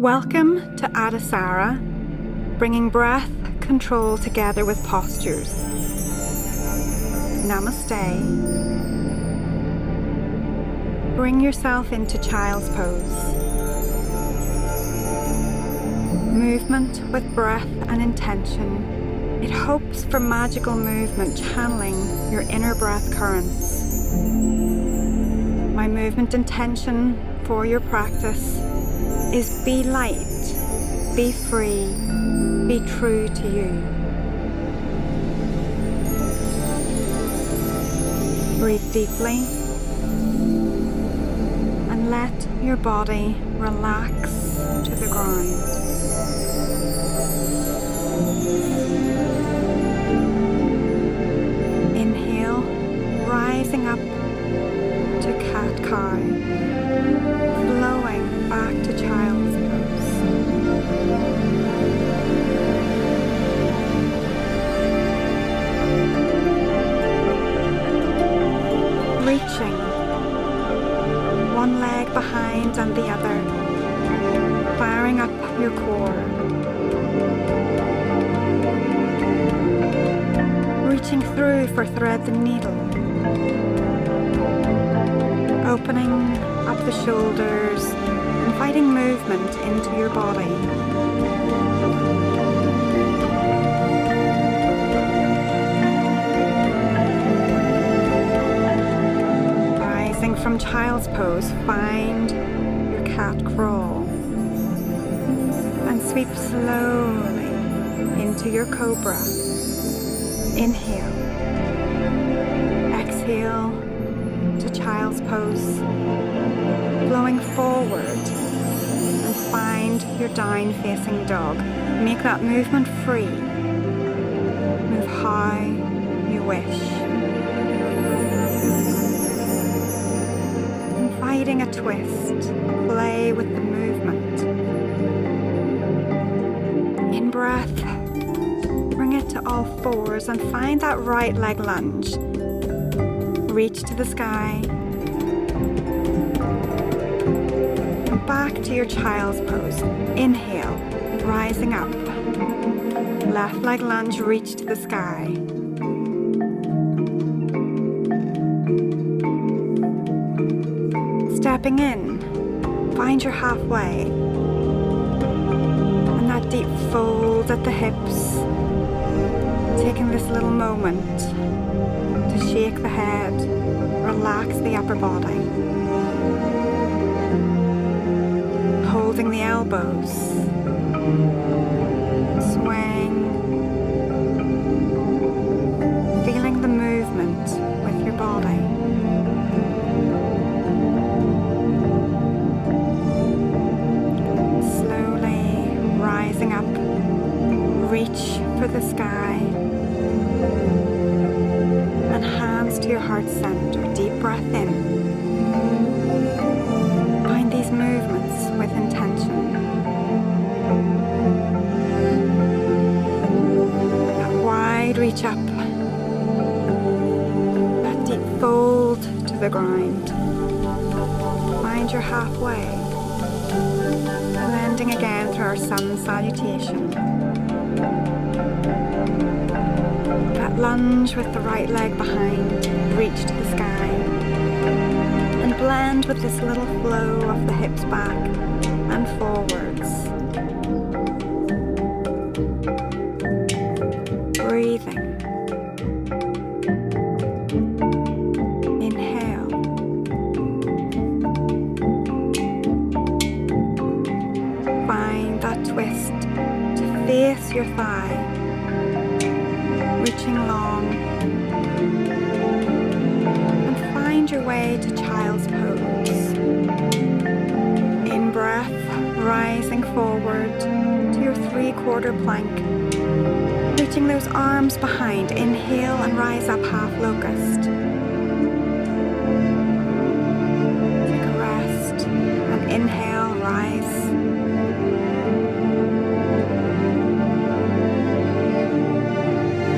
Welcome to Adhisāra, bringing breath control together with postures. Namaste. Bring yourself into child's pose. Movement with breath and intention. It hopes for magical movement, channeling your inner breath currents. My movement intention for your practice is be light, be free, be true to you. Breathe deeply and let your body relax to the ground. Inhale, rising up to cat-cow, flowing back to child's pose. Reaching, one leg behind and the other, firing up your core. Reaching through for thread the needle. Opening up the shoulders, inviting movement into your body. Rising from child's pose, find your cat crawl and sweep slowly into your cobra. Inhale, exhale to child's pose, flowing forward, and find your down facing dog. Make that movement free. Move how you wish. Inviting a twist, play with the movement. In breath, bring it to all fours and find that right leg lunge. Reach to the sky. Back to your child's pose. Inhale, rising up. Left leg lunge, reach to the sky. Stepping in, find your halfway. And that deep fold at the hips. Taking this little moment to shake the head, relax the upper body. Holding the elbows, swing, feeling the movement with your body. Slowly rising up, reach for the sky, and hands to your heart center. Deep breath in. Find these movements with intention. A wide reach up. That deep fold to the ground. Find your halfway. Landing again through our sun salutation. That lunge with the right leg behind. Reach to the sky. And blend with this little flow of the hips back and forwards. Breathing. Inhale. Find that twist to face your thigh. Reaching long. And find your way to child's pose. In breath, rising forward to your 3/4 plank. Reaching those arms behind. Inhale and rise up half locust. Take a rest and inhale, rise.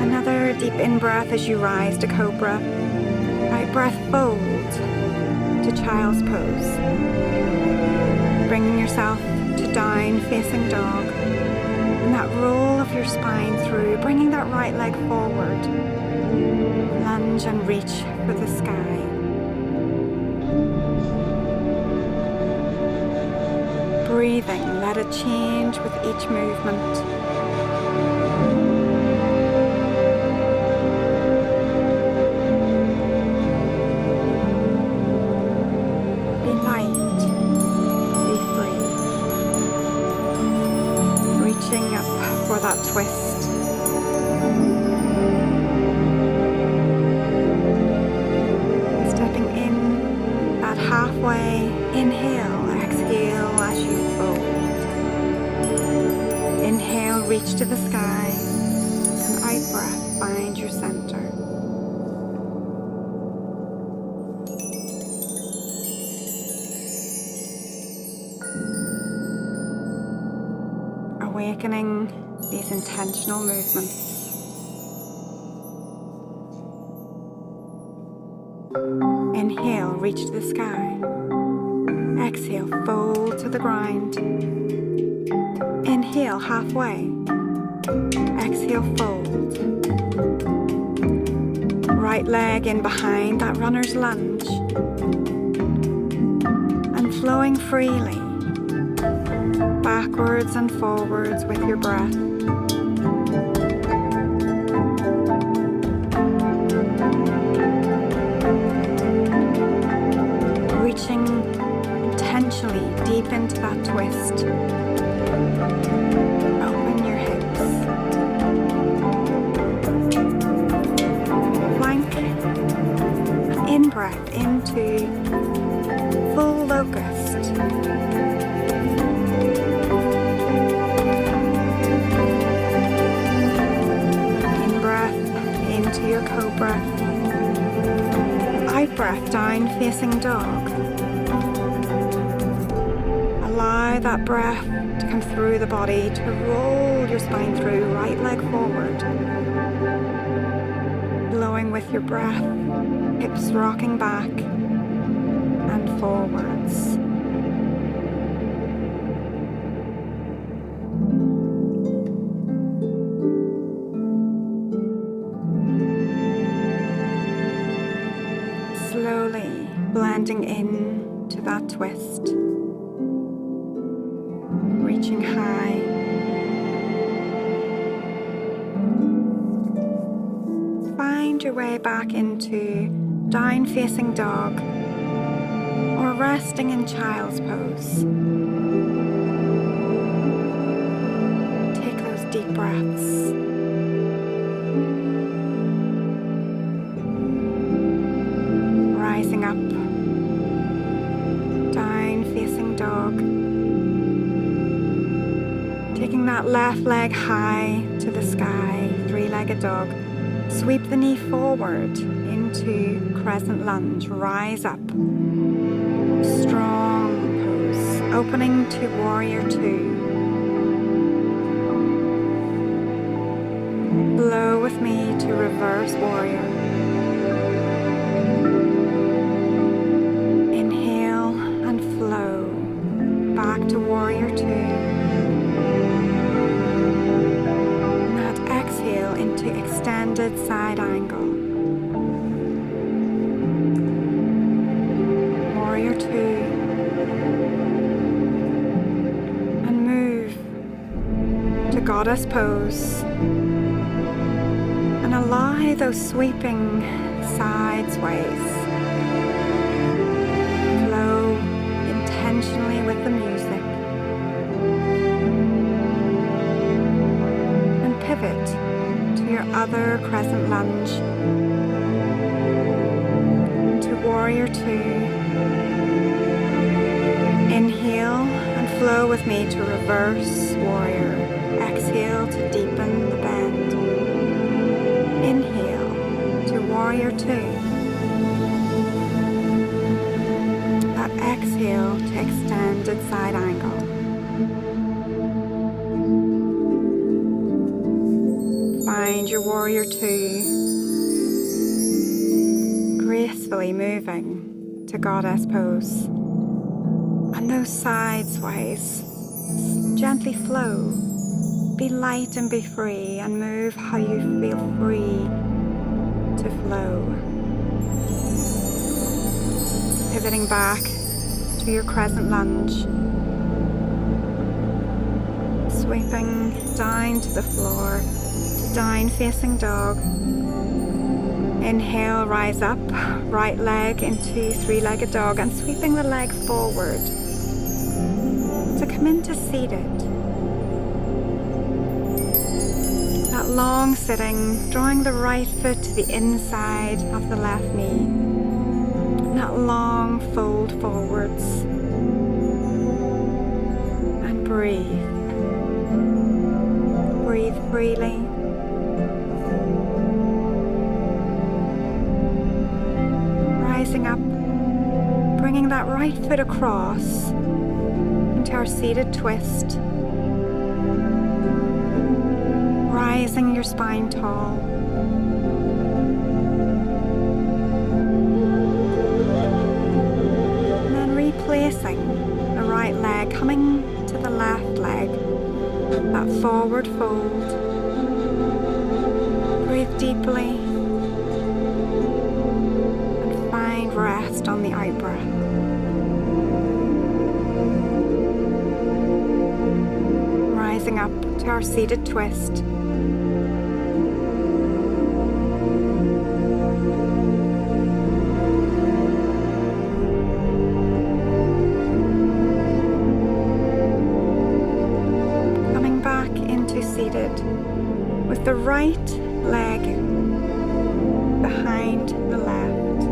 Another deep in-breath as you rise to cobra. Out breath, fold to child's pose. Bringing yourself to down facing dog. And that roll of your spine through, bringing that right leg forward. Lunge and reach for the sky. Breathing, let it change with each movement. Be light, be free. Reaching up for that twist. Stepping in that halfway, inhale, exhale as you fold. Inhale, reach to the sky, and out breath, find your center. Awakening these intentional movements. Inhale, reach to the sky. Exhale, fold to the ground. Inhale, halfway. Exhale, fold. Right leg in behind that runner's lunge. And flowing freely, backwards and forwards with your breath. Reaching intentionally deep into that twist. Open your hips. Plank. In breath into full locust. In breath into your cobra. Out breath down facing dog. Allow that breath to come through the body, to roll your spine through, right leg forward. Blowing with your breath, hips rocking back and forwards. Slowly blending in to that twist. Reaching high. Find your way back into down facing dog or resting in child's pose. Take those deep breaths. Rising up, down facing dog. Taking that left leg high to the sky, three-legged dog. Sweep the knee forward into crescent lunge. Rise up. Strong pose. Opening to warrior two. Blow with me to reverse warrior. Inhale and flow. Back to warrior two. Into extended side angle. Warrior two. And move to goddess pose. And allow those sweeping side sways. Flow intentionally with the music. And pivot your other crescent lunge to warrior two. Inhale and flow with me to reverse warrior. Exhale to deepen the bend. Inhale to warrior two. That exhale to extended side angle. Find your warrior two, gracefully moving to goddess pose. And those side sways, thoughts gently flow. Be light and be free, and move how you feel free to flow. Pivoting back to your crescent lunge. Sweeping down to the floor, to down facing dog. Inhale, rise up, right leg into three-legged dog, and sweeping the leg forward. So come into seated. That long sitting, drawing the right foot to the inside of the left knee. And that long fold forwards. And breathe. Breathe freely. Rising up, bringing that right foot across into our seated twist. Rising your spine tall. And then replacing the right leg, coming to the left leg. That forward fold. Breathe deeply and find rest on the out breath. Rising up to our seated twist. With the right leg behind the left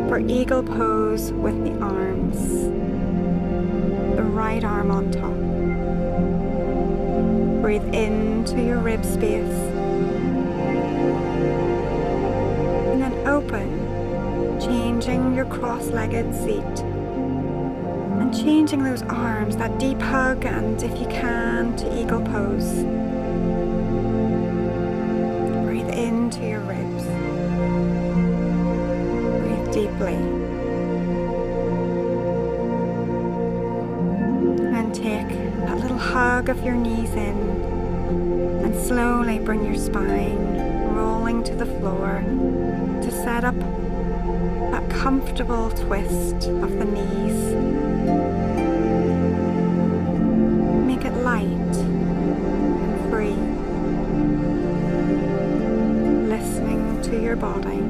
for eagle pose with the arms, the right arm on top. Breathe into your rib space and then open, changing your cross-legged seat and changing those arms, that deep hug, and if you can, to eagle pose. Into your ribs. Breathe deeply. And take a little hug of your knees in and slowly bring your spine rolling to the floor to set up that comfortable twist of the knees. Make it light and free. Listening to your body.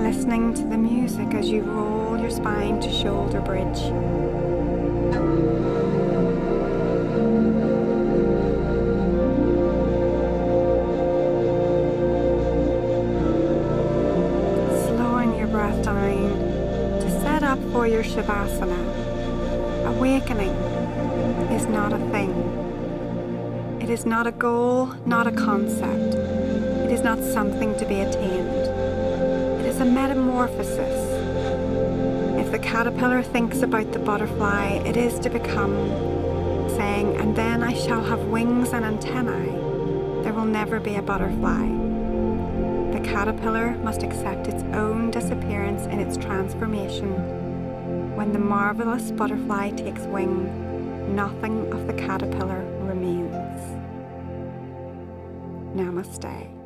Listening to the music as you roll your spine to shoulder bridge. Slowing your breath down to set up for your Shavasana. Awakening is not a thing. It is not a goal, not a concept. It is not something to be attained. It is a metamorphosis. If the caterpillar thinks about the butterfly, it is to become, saying, and then I shall have wings and antennae. There will never be a butterfly. The caterpillar must accept its own disappearance in its transformation. When the marvellous butterfly takes wing, nothing of the caterpillar remains. Namaste.